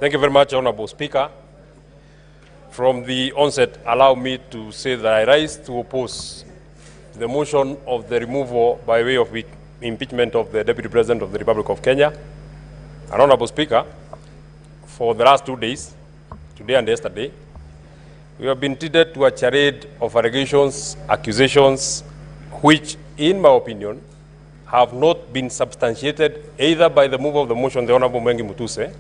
Thank you very much, Honorable Speaker. From the onset, allow me to say that I rise to oppose the motion of the removal by way of impeachment of the Deputy President of the Republic of Kenya. And Honorable Speaker, for the last 2 days, today and yesterday, we have been treated to a charade of allegations, accusations, which, in my opinion, have not been substantiated either by the move of the motion, the Honorable Methu,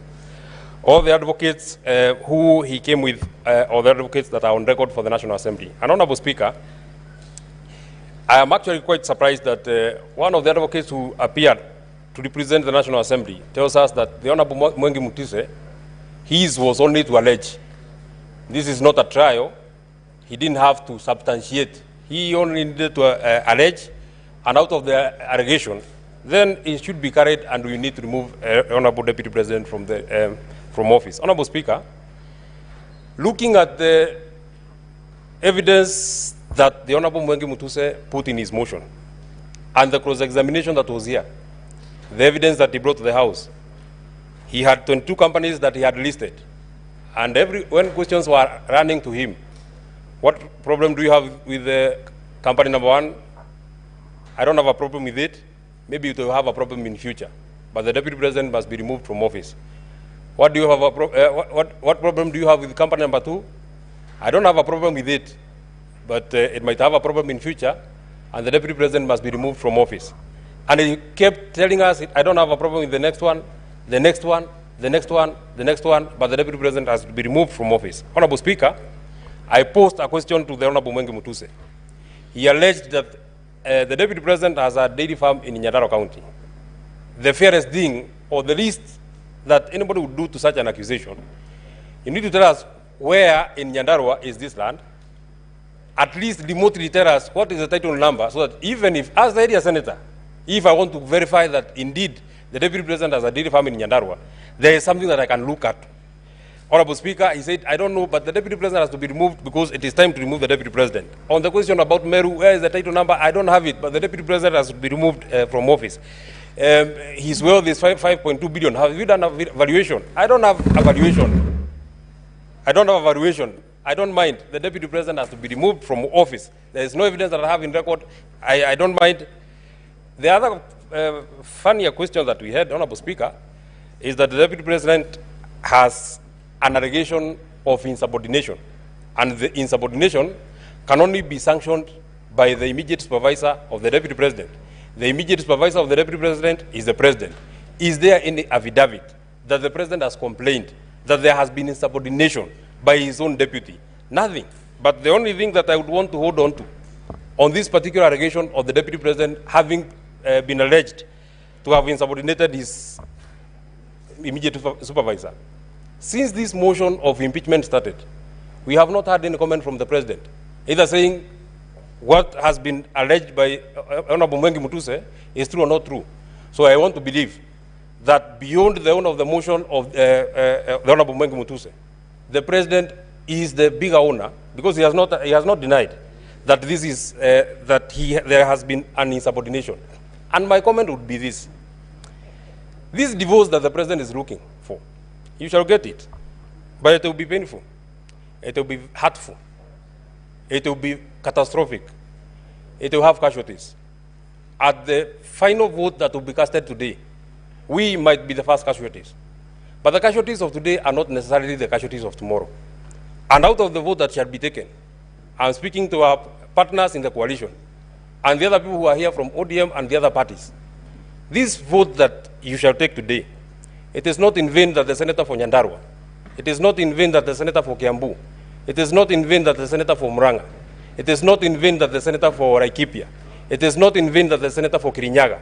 or the advocates who he came with, or the advocates that are on record for the National Assembly. And Honorable Speaker, I am actually quite surprised that one of the advocates who appeared to represent the National Assembly tells us that the Honorable Methu, his was only to allege. This is not a trial. He didn't have to substantiate. He only needed to allege, and out of the allegation, then it should be carried, and we need to remove Honorable Deputy President from office. Honorable Speaker, looking at the evidence that the Honorable Methu put in his motion, and the cross-examination that was here, the evidence that he brought to the House, he had 22 companies that he had listed. And when questions were running to him, what problem do you have with the company number one? I don't have a problem with it. Maybe you will have a problem in future. But the Deputy President must be removed from office. What do you have what problem do you have with company number two? I don't have a problem with it, but it might have a problem in future, and the Deputy President must be removed from office. And he kept telling us, I don't have a problem with the next one, the next one, the next one, the next one, but the Deputy President has to be removed from office. Honorable Speaker, I posed a question to the Honorable Methu. He alleged that the Deputy President has a dairy farm in Nyandarua County. The fairest thing, or the least that anybody would do to such an accusation, you need to tell us where in Nyandarua is this land, at least remotely tell us what is the title number, so that even if, as the area senator, if I want to verify that indeed the Deputy President has a dairy farm in Nyandarua, there is something that I can look at. Honorable Speaker, he said, I don't know, but the Deputy President has to be removed because it is time to remove the Deputy President. On the question about Meru, where is the title number? I don't have it, but the Deputy President has to be removed from office. His wealth is 5.2 billion. Have you done a valuation? I don't have a valuation. I don't have a valuation. I don't mind. The Deputy President has to be removed from office. There is no evidence that I have in record. I don't mind. The other funnier question that we had, Honorable Speaker, is that the Deputy President has an allegation of insubordination. And the insubordination can only be sanctioned by the immediate supervisor of the Deputy President. The immediate supervisor of the Deputy President is the President. Is there any affidavit that the President has complained that there has been insubordination by his own deputy? Nothing. But the only thing that I would want to hold on to, on this particular allegation of the Deputy President having been alleged to have insubordinated his immediate supervisor. Since this motion of impeachment started, we have not had any comment from the President, either saying what has been alleged by Honorable Methu is true or not true. So I want to believe that beyond the owner of the motion of the Honorable Methu, the President is the bigger owner, because he has not denied that this is there has been an insubordination. And my comment would be this: this divorce that the President is looking for, you shall get it, but it will be painful, it will be hurtful, it will be catastrophic, it will have casualties. At the final vote that will be casted today, we might be the first casualties, but the casualties of today are not necessarily the casualties of tomorrow. And out of the vote that shall be taken, I'm speaking to our partners in the coalition and the other people who are here from ODM and the other parties. This vote that you shall take today, it is not in vain that the senator for Nyandarua, it is not in vain that the senator for Kiambu, it is not in vain that the senator for Murang'a, it is not in vain that the senator for Laikipia, it is not in vain that the senator for Kirinyaga,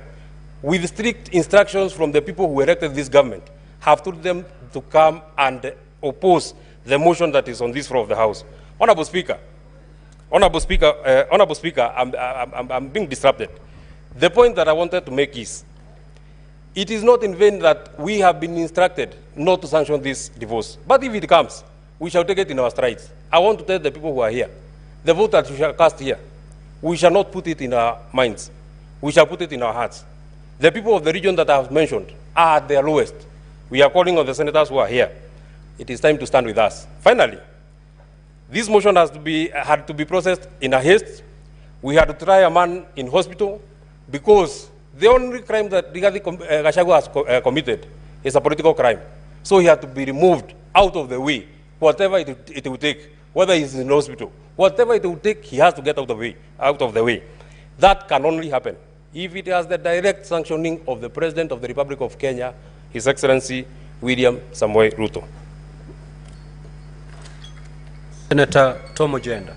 with strict instructions from the people who elected this government, have told them to come and oppose the motion that is on this floor of the House. Honorable Speaker, I'm being disrupted. The point that I wanted to make is, it is not in vain that we have been instructed not to sanction this divorce. But if it comes, we shall take it in our strides. I want to tell the people who are here, the vote that we shall cast here, we shall not put it in our minds. We shall put it in our hearts. The people of the region that I have mentioned are at their lowest. We are calling on the senators who are here. it is time to stand with us. Finally, this motion had to be processed in a haste. We had to try a man in hospital because the only crime that Gachagua has committed is a political crime. So he had to be removed out of the way, whatever it will take, whether he's in hospital, whatever it will take, he has to get out of the way. That can only happen if it has the direct sanctioning of the President of the Republic of Kenya, His Excellency William Samoei Ruto. Senator Tom Ojenda.